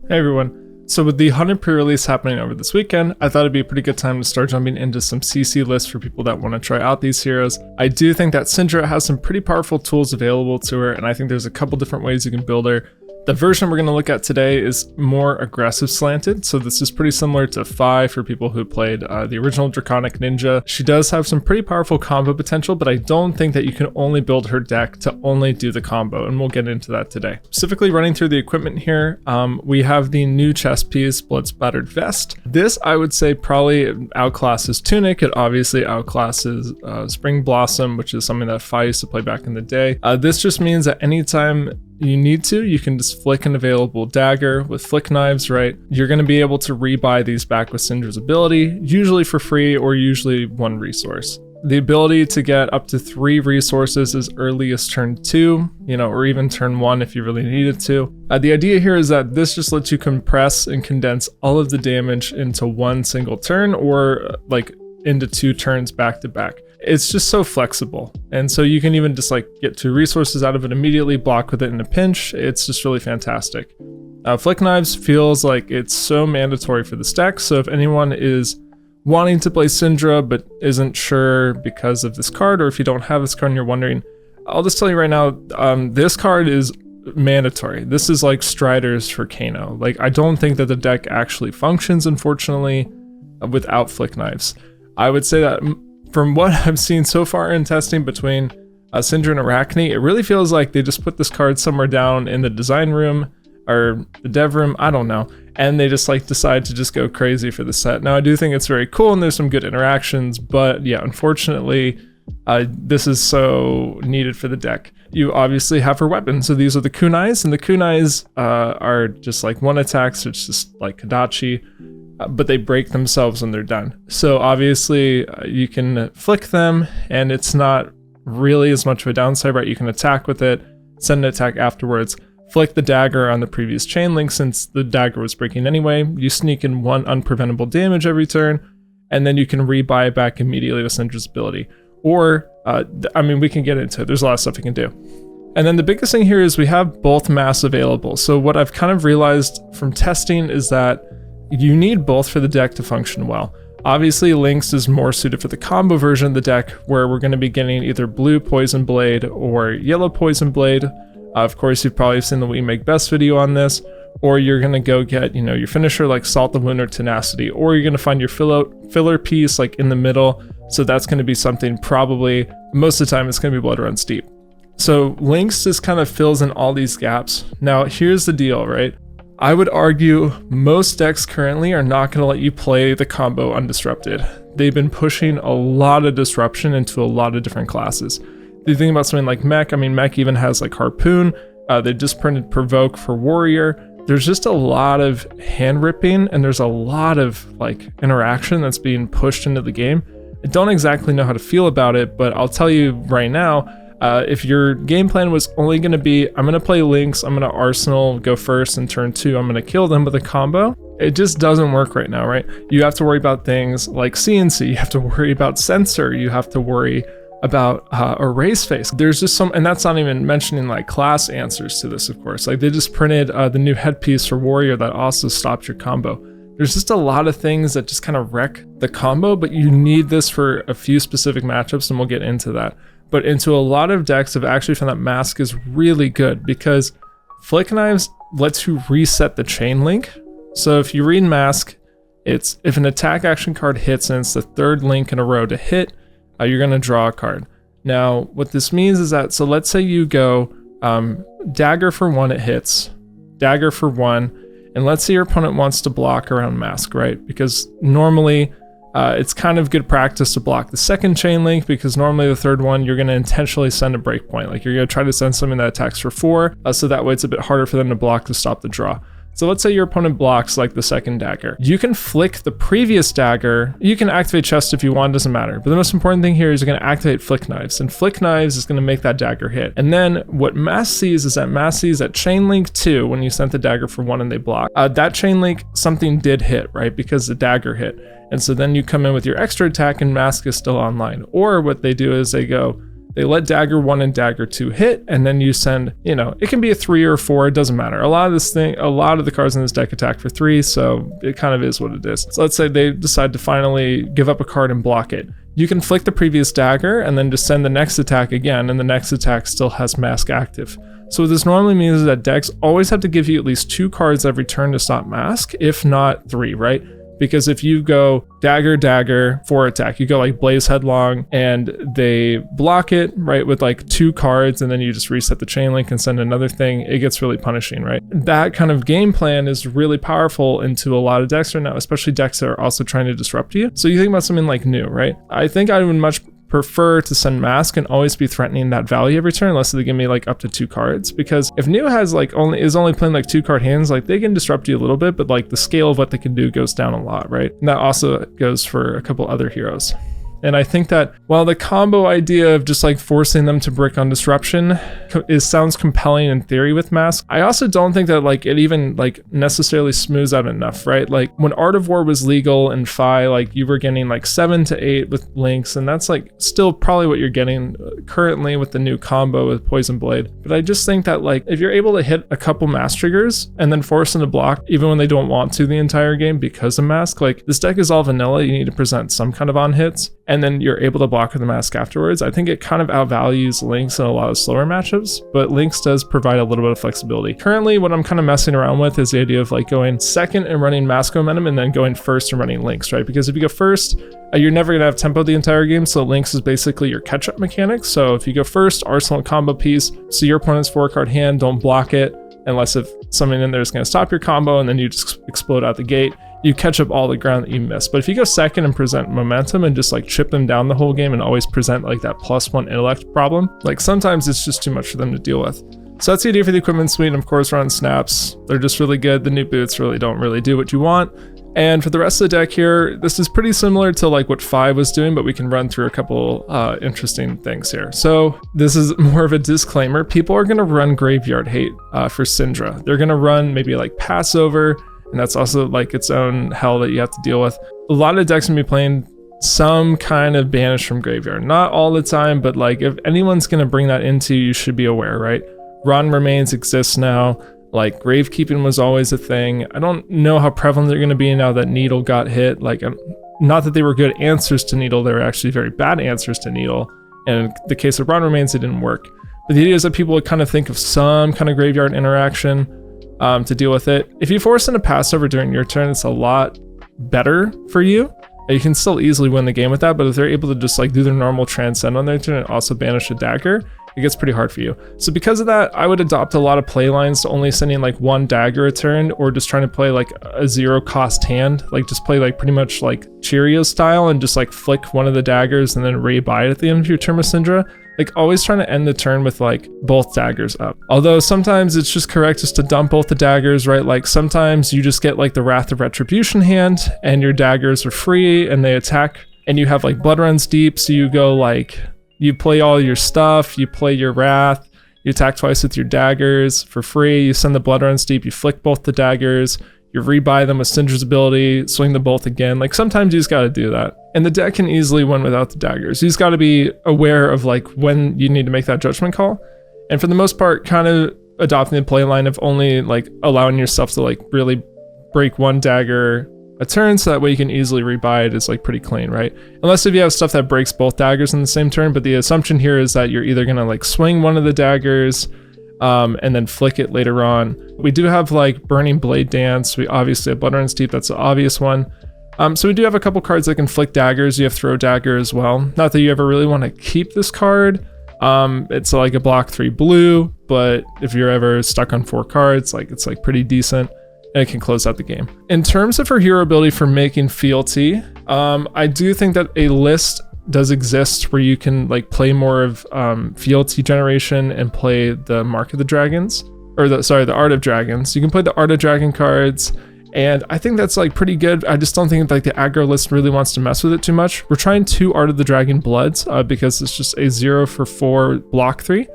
Hey everyone. So with the 100 pre-release happening over this weekend, I thought it'd be a pretty good time to start jumping into some CC lists for people that want to try out these heroes. I do think that Cindra has some pretty powerful tools available to her, and I think there's a couple different ways you can build her. The version we're going to look at today is more aggressive slanted, so this is pretty similar to Fi for people who played the original Draconic Ninja. She does have some pretty powerful combo potential, but I don't think that you can only build her deck to only do the combo, and we'll get into that today. Specifically running through the equipment here, we have the new chest piece, Blood Splattered Vest. This, I would say, probably outclasses Tunic. It obviously outclasses Spring Blossom, which is something that Fi used to play back in the day. This just means that anytime you need to, you can just flick an available dagger with flick knives, right? You're going to be able to rebuy these back with Cindra's ability, usually for free or usually one resource. The ability to get up to 3 resources as early as turn 2, or even turn 1 if you really needed to. The idea here is that this just lets you compress and condense all of the damage into one single turn or into 2 turns back to back. It's just so flexible, and so you can even just get 2 resources out of it immediately, block with it in a pinch. It's just really fantastic. Flick knives feels like it's so mandatory for this deck, so if anyone is wanting to play Cindra but isn't sure because of this card, or if you don't have this card and you're wondering, I'll just tell you right now, this card is mandatory. This is like Striders for Kano. I don't think that the deck actually functions, unfortunately, without flick knives. I would say that from what I've seen so far in testing between Cindra and Arachne, it really feels like they just put this card somewhere down in the design room or the dev room, I don't know, and they just decide to just go crazy for the set. Now I do think it's very cool and there's some good interactions, but yeah, unfortunately, this is so needed for the deck. You obviously have her weapons, so these are the kunais, and the kunais are just 1 attacks, it's just like Kadachi, but they break themselves when they're done. So obviously you can flick them and it's not really as much of a downside, right? You can attack with it, send an attack afterwards, flick the dagger on the previous chain link since the dagger was breaking anyway. You sneak in 1 unpreventable damage every turn, and then you can rebuy it back immediately with Cindra's ability. Or, we can get into it. There's a lot of stuff you can do. And then the biggest thing here is we have both mass available. So what I've kind of realized from testing is that you need both for the deck to function well. Obviously, Lynx is more suited for the combo version of the deck, where we're going to be getting either blue Poison Blade or yellow Poison Blade. Of course, you've probably seen the We Make Best video on this, or you're going to go get, your finisher like Salt the Wound or Tenacity, or you're going to find your filler piece in the middle. So that's going to be something probably, most of the time, it's going to be Blood Run Steep. So Lynx just kind of fills in all these gaps. Now, here's the deal, right? I would argue most decks currently are not going to let you play the combo undisrupted. They've been pushing a lot of disruption into a lot of different classes. If you think about something like Mech, Mech even has Harpoon. They just printed Provoke for Warrior. There's just a lot of hand ripping, and there's a lot of interaction that's being pushed into the game. I don't exactly know how to feel about it, but I'll tell you right now, if your game plan was only going to be, I'm going to play Lynx, I'm going to Arsenal, go first, and turn 2, I'm going to kill them with a combo, it just doesn't work right now, right? You have to worry about things like CNC, you have to worry about Sensor, you have to worry about Erase Face. There's just and that's not even mentioning class answers to this, of course. They just printed the new headpiece for Warrior that also stops your combo. There's just a lot of things that just kind of wreck the combo, but you need this for a few specific matchups, and we'll get into that. But into a lot of decks, I've actually found that Mask is really good because Flick Knives lets you reset the chain link. So if you read Mask, it's if an attack action card hits and it's the 3rd link in a row to hit, you're going to draw a card. Now, what this means is that, so let's say you go Dagger for 1, it hits, Dagger for 1, and let's say your opponent wants to block around Mask, right? Because normally it's kind of good practice to block the 2nd chain link, because normally the 3rd one, you're going to intentionally send a breakpoint. You're going to try to send something that attacks for 4, so that way it's a bit harder for them to block to stop the draw. So let's say your opponent blocks the 2nd dagger. You can flick the previous dagger. You can activate chest if you want, doesn't matter. But the most important thing here is you're going to activate flick knives, and flick knives is going to make that dagger hit. And then what Mass sees is that Mass sees that chain link 2 when you sent the dagger for 1 and they block. That chain link, something did hit, right? Because the dagger hit. And so then you come in with your extra attack and Mask is still online. Or what they do is they They let Dagger 1 and Dagger 2 hit, and then you send, you know, it can be a 3 or a 4, it doesn't matter. A lot of the cards in this deck attack for 3, so it kind of is what it is. So let's say they decide to finally give up a card and block it. You can flick the previous dagger and then just send the next attack again, and the next attack still has mask active. So what this normally means is that decks always have to give you at least 2 cards every turn to stop mask, if not 3, right? Because if you go dagger, dagger, 4 attack, you go like Blaze Headlong and they block it, right, with like 2 cards, and then you just reset the chain link and send another thing, it gets really punishing, right? That kind of game plan is really powerful into a lot of decks right now, especially decks that are also trying to disrupt you. So you think about something like New, right? I think I would much prefer to send mask and always be threatening that value every turn unless they give me like up to 2 cards, because if New has like only playing like 2 card hands, like they can disrupt you a little bit, but like the scale of what they can do goes down a lot, right? And that also goes for a couple other heroes. And I think that while the combo idea of just like forcing them to brick on disruption sounds compelling in theory with mask, I also don't think that like it even like necessarily smooths out enough, right? Like when Art of War was legal in Fi, like you were getting like 7 to 8 with links, and that's like still probably what you're getting currently with the new combo with Poison Blade. But I just think that like if you're able to hit a couple mask triggers and then force them to block even when they don't want to the entire game because of mask, like this deck is all vanilla, you need to present some kind of on hits, and then you're able to block with the mask afterwards. I think it kind of outvalues Lynx in a lot of slower matchups, but Lynx does provide a little bit of flexibility. Currently, what I'm kind of messing around with is the idea of like going second and running mask momentum and then going first and running Lynx, right? Because if you go first, you're never going to have tempo the entire game, so Lynx is basically your catch-up mechanic. So if you go first, arsenal combo piece, so your opponent's 4-card hand, don't block it, unless if something in there is going to stop your combo, and then you just explode out the gate. You catch up all the ground that you missed. But if you go second and present momentum and just like chip them down the whole game and always present like that +1 intellect problem, like sometimes it's just too much for them to deal with. So that's the idea for the equipment suite. And of course, run snaps. They're just really good. The new boots really don't do what you want. And for the rest of the deck here, this is pretty similar to like what 5 was doing, but we can run through a couple interesting things here. So this is more of a disclaimer. People are going to run Graveyard Hate for Cindra. They're going to run maybe like Passover, and that's also like its own hell that you have to deal with. A lot of decks can be playing some kind of banish from Graveyard. Not all the time, but like if anyone's going to bring that into, you should be aware, right? Run Remains exists now. Like Gravekeeping was always a thing. I don't know how prevalent they're going to be now that Needle got hit. Like, not that they were good answers to Needle, they were actually very bad answers to Needle. And in the case of Run Remains, it didn't work. But the idea is that people would kind of think of some kind of graveyard interaction to deal with it. If you force in a Passover during your turn, it's a lot better for you. You can still easily win the game with that, but if they're able to just like do their normal Transcend on their turn and also banish a dagger, it gets pretty hard for you. So because of that, I would adopt a lot of Playlines to only sending like 1 dagger a turn, or just trying to play like a 0-cost hand, like just play like pretty much like Cheerios style and just like flick one of the daggers and then rebuy it at the end of your turn with Cindra. Like always trying to end the turn with like both daggers up. Although sometimes it's just correct just to dump both the daggers, right? Like sometimes you just get like the Wrath of Retribution hand and your daggers are free and they attack, and you have like Blood Runs Deep, so you go like, you play all your stuff, you play your Wrath, you attack twice with your daggers for free, you send the Blood Runs Deep, you flick both the daggers, you rebuy them with Cindra's ability, swing the bolt again. Like sometimes you just gotta do that. And the deck can easily win without the daggers. You just gotta be aware of like when you need to make that judgment call. And for the most part, kind of adopting the play line of only like allowing yourself to like really break 1 dagger a turn, so that way you can easily rebuy it is like pretty clean, right? Unless if you have stuff that breaks both daggers in the same turn, but the assumption here is that you're either gonna like swing one of the daggers and then flick it later on. We do have like Burning Blade Dance. We obviously have Blood Runs Deep, that's the obvious one. So we do have a couple cards that can flick daggers. You have Throw Dagger as well. Not that you ever really want to keep this card. It's like a block 3 blue, but if you're ever stuck on 4 cards, like it's like pretty decent, and it can close out the game. In terms of her hero ability for making fealty, I do think that a list does exist where you can like play more of fealty generation and play the Mark of the Dragons, or the Art of Dragons. You can play the Art of Dragon cards, and I think that's like pretty good. I just don't think like the aggro list really wants to mess with it too much. We're trying 2 Art of the Dragon Bloods because it's just a 0 for 4 block 3.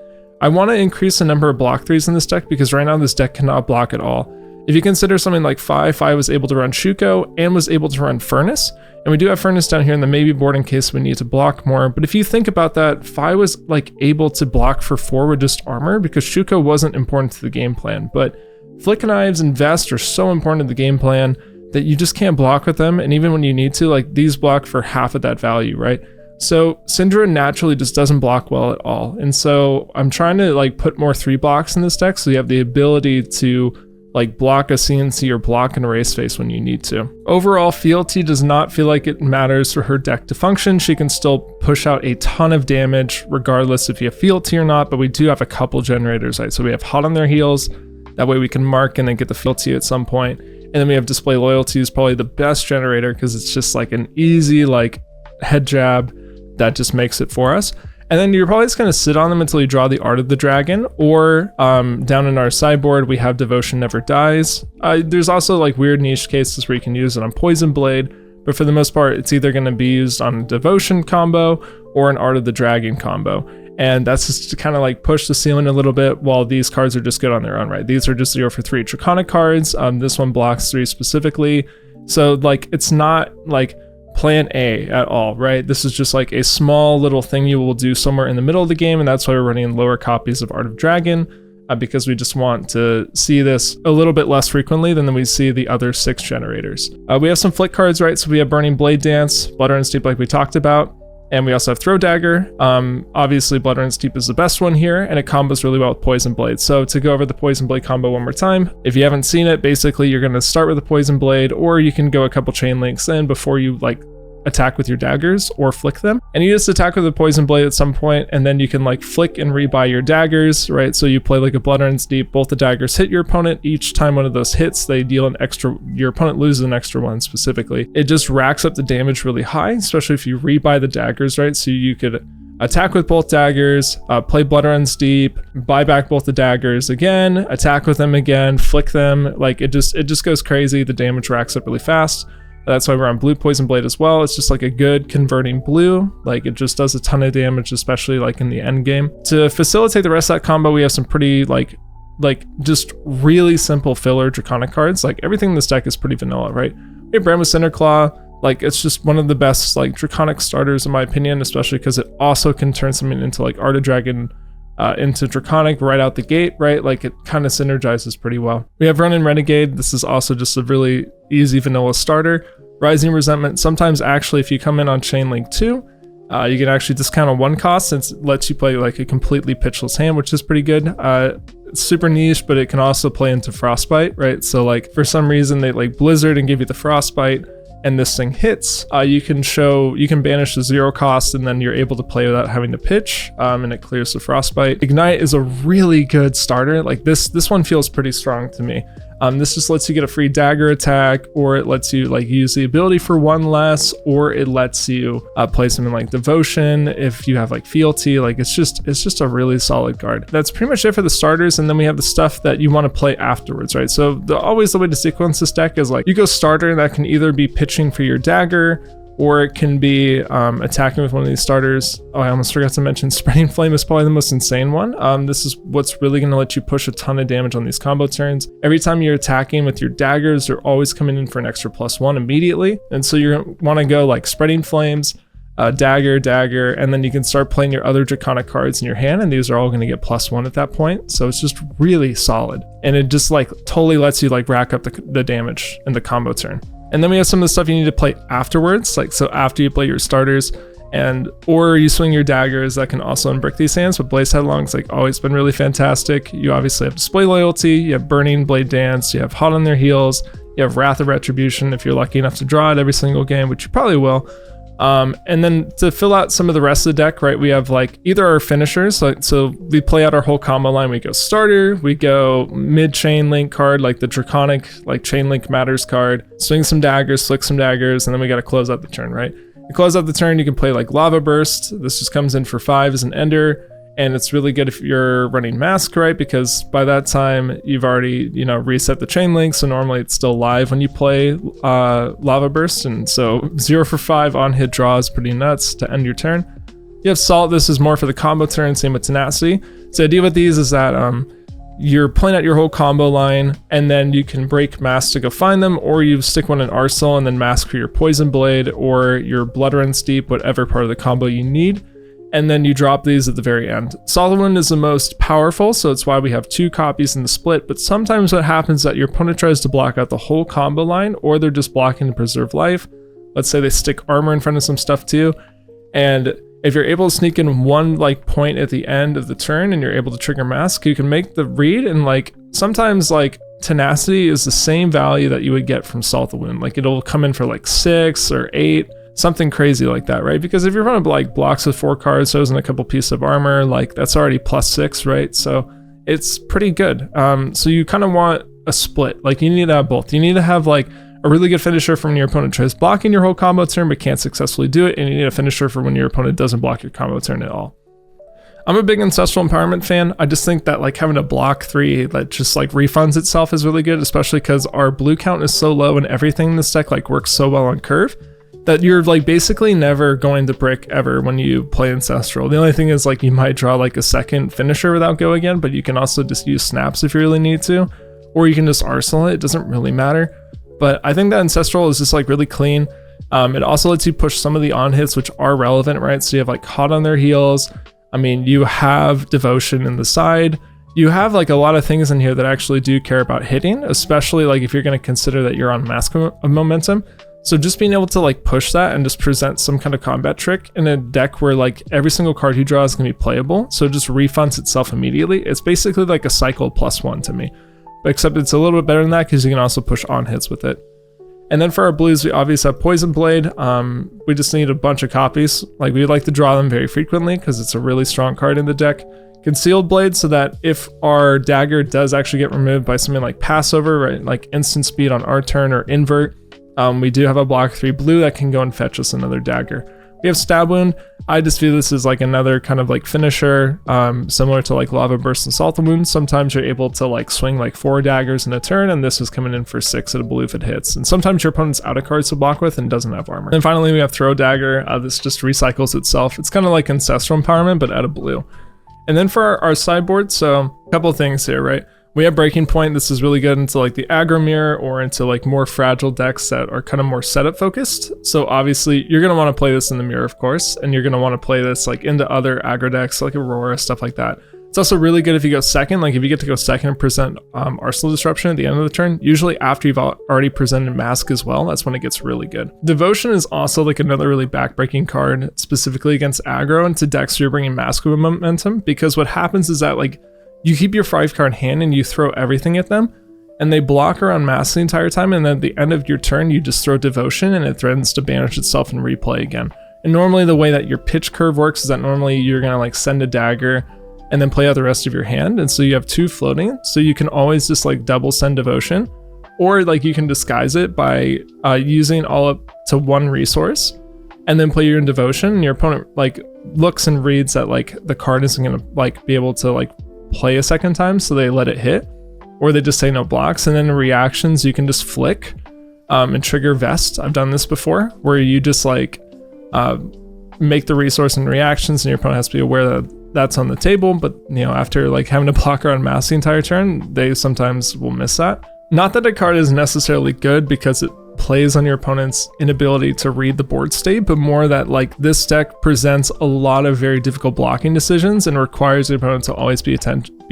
I want to increase the number of block 3s in this deck because right now this deck cannot block at all. If you consider something like 5 was able to run Shuko and was able to run Furnace, And we do have Furnace down here in the maybe board in case we need to block more. But if you think about that, if I was like able to block for 4 with just armor, because Shuko wasn't important to the game plan, but Flick Knives and Vest are so important to the game plan that you just can't block with them. And even when you need to, like these block for half of that value, right? So Cindra naturally just doesn't block well at all. And so I'm trying to like put more 3 blocks in this deck so you have the ability to like block a CNC or block an erase face when you need to. Overall, Fealty does not feel like it matters for her deck to function. She can still push out a ton of damage regardless if you have Fealty or not, but we do have a couple generators, right? So we have Hot on their heels, that way we can mark and then get the Fealty at some point. And then we have Display Loyalty is probably the best generator because it's just like an easy like head jab that just makes it for us. And then you're probably just going to sit on them until you draw the Art of the Dragon, or down in our sideboard, we have Devotion Never Dies. There's also like weird niche cases where you can use it on Poison Blade, but for the most part, it's either going to be used on a Devotion combo or an Art of the Dragon combo. And that's just to kind of like push the ceiling a little bit while these cards are just good on their own, right? These are just 0 for 3 Draconic cards. This one blocks 3 specifically. So like, it's not like plan A at all, right? This is just like a small little thing you will do somewhere in the middle of the game, and that's why we're running lower copies of Art of Dragon, because we just want to see this a little bit less frequently than we see the other 6 generators. We have some flick cards, right? So we have Burning Blade Dance, Blood Run Steep like we talked about, and we also have Throw Dagger. Obviously Blood Run Steep is the best one here, and it combos really well with Poison Blade. So to go over the Poison Blade combo one more time, if you haven't seen it, basically you're going to start with the Poison Blade, or you can go a couple chain links in before you like attack with your daggers or flick them, and you just attack with a Poison Blade at some point, and then you can like flick and rebuy your daggers, right? So you play like a Blood Runs Deep, both the daggers hit your opponent. Each time one of those hits, they deal an extra, your opponent loses an extra one specifically. It just racks up the damage really high, especially if you rebuy the daggers, right? So you could attack with both daggers, play Blood Runs Deep, buy back both the daggers again, attack with them again, flick them. Like it just goes crazy. The damage racks up really fast. That's why we're on blue Poison Blade as well. It's just like a good converting blue. Like it just does a ton of damage, especially like in the end game. To facilitate the rest of that combo, we have some pretty like just really simple filler Draconic cards. Like everything in this deck is pretty vanilla, right? We have Brand Cinder Claw. Like it's just one of the best like Draconic starters in my opinion, especially because it also can turn something into like Art of Dragon into Draconic right out the gate, right? Like it kind of synergizes pretty well. We have Run and Renegade. This is also just a really easy vanilla starter. Rising Resentment. Sometimes actually if you come in on Chain Link 2, you can actually discount a 1 cost since it lets you play like a completely pitchless hand, which is pretty good. It's super niche, but it can also play into Frostbite, right? So like for some reason they like Blizzard and give you the Frostbite, and this thing hits, you can banish the 0 cost, and then you're able to play without having to pitch, and it clears the Frostbite. Ignite is a really good starter. Like this one feels pretty strong to me. This just lets you get a free dagger attack, or it lets you like use the ability for 1 less, or it lets you play something like Devotion if you have like Fealty. Like it's just a really solid card. That's pretty much it for the starters, and then we have the stuff that you want to play afterwards, right? So always the way to sequence this deck is like you go starter, and that can either be pitching for your dagger, or it can be attacking with one of these starters. Oh, I almost forgot to mention Spreading Flame is probably the most insane one. This is what's really going to let you push a ton of damage on these combo turns. Every time you're attacking with your daggers, they're always coming in for an extra +1 immediately. And so you want to go like Spreading Flames, dagger, and then you can start playing your other Draconic cards in your hand, and these are all going to get +1 at that point. So it's just really solid. And it just like totally lets you like rack up the damage in the combo turn. And then we have some of the stuff you need to play afterwards, like so after you play your starters, or you swing your daggers, that can also unbrick these hands. But Blaze Headlong's like always been really fantastic. You obviously have Display Loyalty, you have Burning Blade Dance, you have Hot on Their Heels, you have Wrath of Retribution if you're lucky enough to draw it every single game, which you probably will. And then to fill out some of the rest of the deck, right, we have like either our finishers, like so we play out our whole combo line. We go starter, we go mid chain link card, like the Draconic like Chain Link Matters card, swing some daggers, flick some daggers, and then we got to close out the turn, right? You close out the turn, you can play like Lava Burst. This just comes in for 5 as an ender, and it's really good if you're running Mask, right? Because by that time you've already, reset the chain link, so normally it's still live when you play Lava Burst, and so 0 for 5 on hit draw is pretty nuts to end your turn. You have Salt. This is more for the combo turn, same with Tenacity. So the idea with these is that you're playing out your whole combo line, and then you can break mask to go find them, or you stick one in arsenal and then mask for your poison blade or your blood runs deep, whatever part of the combo you need, and then you drop these at the very end. Solid Wound is the most powerful, so it's why we have 2 copies in the split, but sometimes what happens is that your opponent tries to block out the whole combo line, or they're just blocking to preserve life. Let's say they stick armor in front of some stuff too, and if you're able to sneak in one like point at the end of the turn and you're able to trigger mask, you can make the read, and like sometimes like tenacity is the same value that you would get from Salt the Wound. Like it'll come in for like 6 or 8, something crazy like that, right? Because if your opponent like blocks with 4 cards, throws in a couple pieces of armor, like that's already +6, right? So it's pretty good. So you kind of want a split. Like you need to have both. You need to have like a really good finisher for when your opponent tries blocking your whole combo turn but can't successfully do it, and you need a finisher for when your opponent doesn't block your combo turn at all. I'm a big Ancestral Empowerment fan. I just think that like having a block 3 that just like refunds itself is really good, especially because our blue count is so low and everything in this deck like works so well on curve that you're like basically never going to brick ever when you play Ancestral. The only thing is like you might draw like a second finisher without go again, but you can also just use snaps if you really need to, or you can just arsenal it. It doesn't really matter. But I think that Ancestral is just like really clean. It also lets you push some of the on hits which are relevant, right? So you have like Hot on their heels. I mean, you have Devotion in the side. You have like a lot of things in here that actually do care about hitting, especially like if you're going to consider that you're on Mask of Momentum. So just being able to like push that and just present some kind of combat trick in a deck where like every single card you draw is going to be playable, so it just refunds itself immediately. It's basically like a cycle +1 to me. Except it's a little bit better than that because you can also push on hits with it. And then for our blues, we obviously have Poison Blade. We just need a bunch of copies. Like we like to draw them very frequently because it's a really strong card in the deck. Concealed Blade, so that if our dagger does actually get removed by something like Passover, right, like instant speed on our turn or invert, we do have a block 3 blue that can go and fetch us another dagger. We have Stab Wound. I just view this as like another kind of like finisher, similar to like Lava Burst and Salt the Wound. Sometimes you're able to like swing like 4 daggers in a turn, and this is coming in for 6 at a blue if it hits. And sometimes your opponent's out of cards to block with and doesn't have armor. And finally we have Throw Dagger. This just recycles itself. It's kind of like Ancestral Empowerment, but out of blue. And then for our sideboard, so a couple of things here, right? We have Breaking Point. This is really good into like the aggro mirror or into like more fragile decks that are kind of more setup focused. So obviously you're going to want to play this in the mirror, of course, and you're going to want to play this like into other aggro decks like Aurora, stuff like that. It's also really good if you go second, like if you get to go second and present Arsenal Disruption at the end of the turn, usually after you've already presented Mask as well, that's when it gets really good. Devotion is also like another really backbreaking card, specifically against aggro into decks where you're bringing Mask of Momentum, because what happens is that like you keep your 5 card hand and you throw everything at them, and they block around Mask the entire time, and then at the end of your turn you just throw Devotion and it threatens to banish itself and replay again. And normally the way that your pitch curve works is that normally you're gonna like send a dagger and then play out the rest of your hand, and so you have 2 floating, so you can always just like double send Devotion, or like you can disguise it by using all up to 1 resource and then play your own Devotion, and your opponent like looks and reads that like the card isn't gonna like be able to like play a second time, so they let it hit, or they just say no blocks, and then in reactions you can just flick and trigger Vest. I've done this before where you just like make the resource in reactions, and your opponent has to be aware that that's on the table, but you know, after like having to block around Mask the entire turn, they sometimes will miss that. Not that a card is necessarily good because it plays on your opponent's inability to read the board state, but more that like this deck presents a lot of very difficult blocking decisions and requires your opponent to always be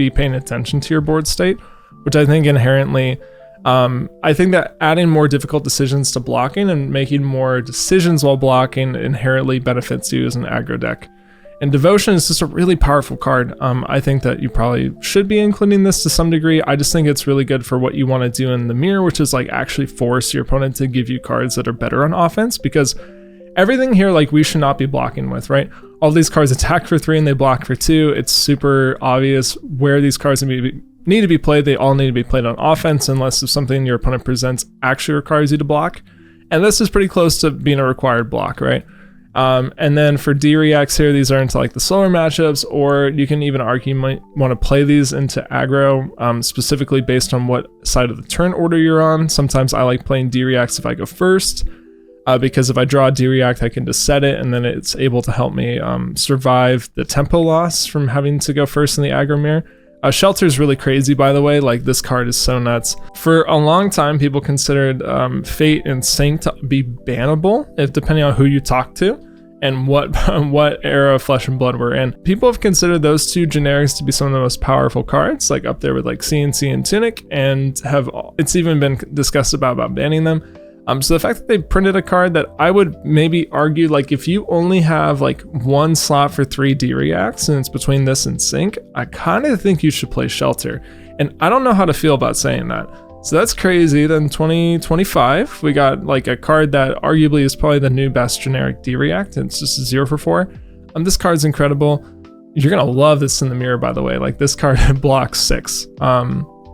paying attention to your board state, which I think inherently, I think that adding more difficult decisions to blocking and making more decisions while blocking inherently benefits you as an aggro deck. And Devotion is just a really powerful card. I think that you probably should be including this to some degree. I just think it's really good for what you want to do in the mirror, which is like actually force your opponent to give you cards that are better on offense, because everything here like we should not be blocking with, right? All these cards attack for 3 and they block for 2. It's super obvious where these cards need to be played. They all need to be played on offense unless if something your opponent presents actually requires you to block. And this is pretty close to being a required block, right? And then for D-Reacts here, these are into like the slower matchups, or you can even argue you might want to play these into aggro, specifically based on what side of the turn order you're on. Sometimes I like playing D-Reacts if I go first, because if I draw a D-React, I can just set it, and then it's able to help me survive the tempo loss from having to go first in the aggro mirror. Shelter is really crazy, by the way. Like, this card is so nuts. For a long time, people considered Fate and Sync to be bannable, if depending on who you talk to and what era of Flesh and Blood we're in. People have considered those two generics to be some of the most powerful cards, like up there with like CNC and Tunic, and it's even been discussed about banning them. So the fact that they printed a card that I would maybe argue, like, if you only have like one slot for 3 D-Reacts and it's between this and Sync, I kind of think you should play Shelter. And I don't know how to feel about saying that. So that's crazy. Then 2025, we got like a card that arguably is probably the new best generic D-React. It's just a 0 for 4. This card's incredible. You're gonna love this in the mirror, by the way. Like, this card blocks 6.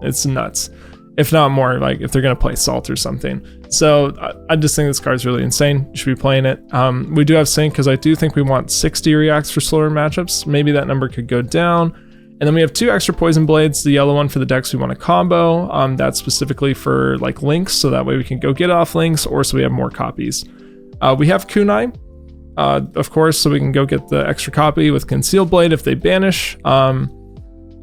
It's nuts. If not more, like if they're gonna play Salt or something. So I just think this card's really insane. You should be playing it. We do have Sync because I do think we want 60 reacts for slower matchups. Maybe that number could go down. And then we have 2 extra Poison Blades, the yellow one for the decks we want to combo. That's specifically for like links, so that way we can go get off links, or so we have more copies. We have Kunai, of course, so we can go get the extra copy with Concealed Blade if they banish. And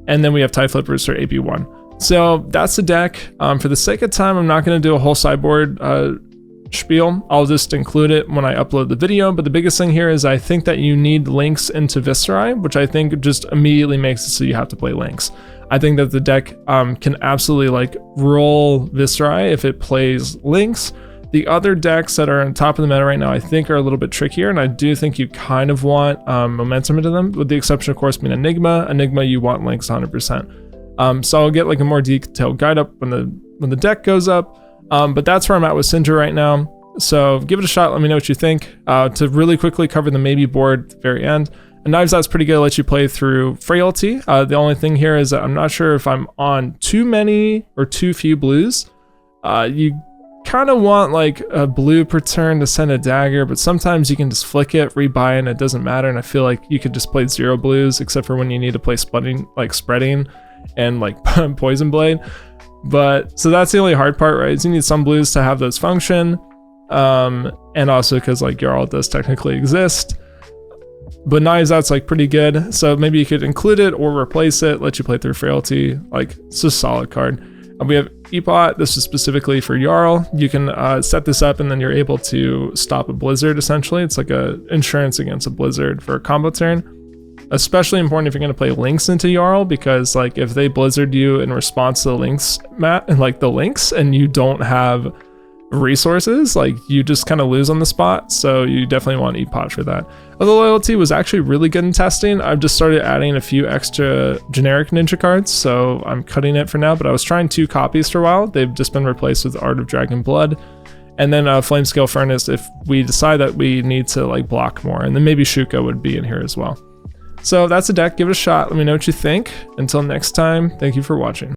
then we have Tie Flippers for AP1. So that's the deck. For the sake of time, I'm not going to do a whole sideboard spiel. I'll just include it when I upload the video. But the biggest thing here is I think that you need links into Viscerai, which I think just immediately makes it so you have to play links. I think that the deck can absolutely like roll Viscerai if it plays links. The other decks that are on top of the meta right now, I think, are a little bit trickier, and I do think you kind of want momentum into them, with the exception, of course, being Enigma. Enigma, you want links 100%. So I'll get like a more detailed guide up when the deck goes up. But that's where I'm at with Cindra right now. So give it a shot. Let me know what you think. To really quickly cover the maybe board at the very end. And Knives Out's pretty good. It lets you play through Frailty. The only thing here is that I'm not sure if I'm on too many or too few blues. You kind of want like a blue per turn to send a dagger, but sometimes you can just flick it, rebuy it, and it doesn't matter. And I feel like you could just play 0 blues, except for when you need to play spreading and like Poison Blade. But so that's the only hard part, right? Is you need some blues to have those function, and also because like Jarl does technically exist. But Knives Out's like pretty good, so maybe you could include it or replace it, let you play through Frailty. Like, it's a solid card. We have Epot. This is specifically for Jarl. You can set this up and then you're able to stop a blizzard, essentially. It's like a insurance against a blizzard for a combo turn. Especially important if you're going to play links into Jarl, because like if they blizzard you in response to the links and you don't have resources, like you just kind of lose on the spot. So you definitely want Epot for that. Other Loyalty was actually really good in testing. I've just started adding a few extra generic ninja cards, so I'm cutting it for now, but I was trying 2 copies for a while. They've just been replaced with Art of Dragon Blood. And then Flamescale Furnace if we decide that we need to like block more. And then maybe Shuka would be in here as well. So that's a deck. Give it a shot. Let me know what you think. Until next time, thank you for watching.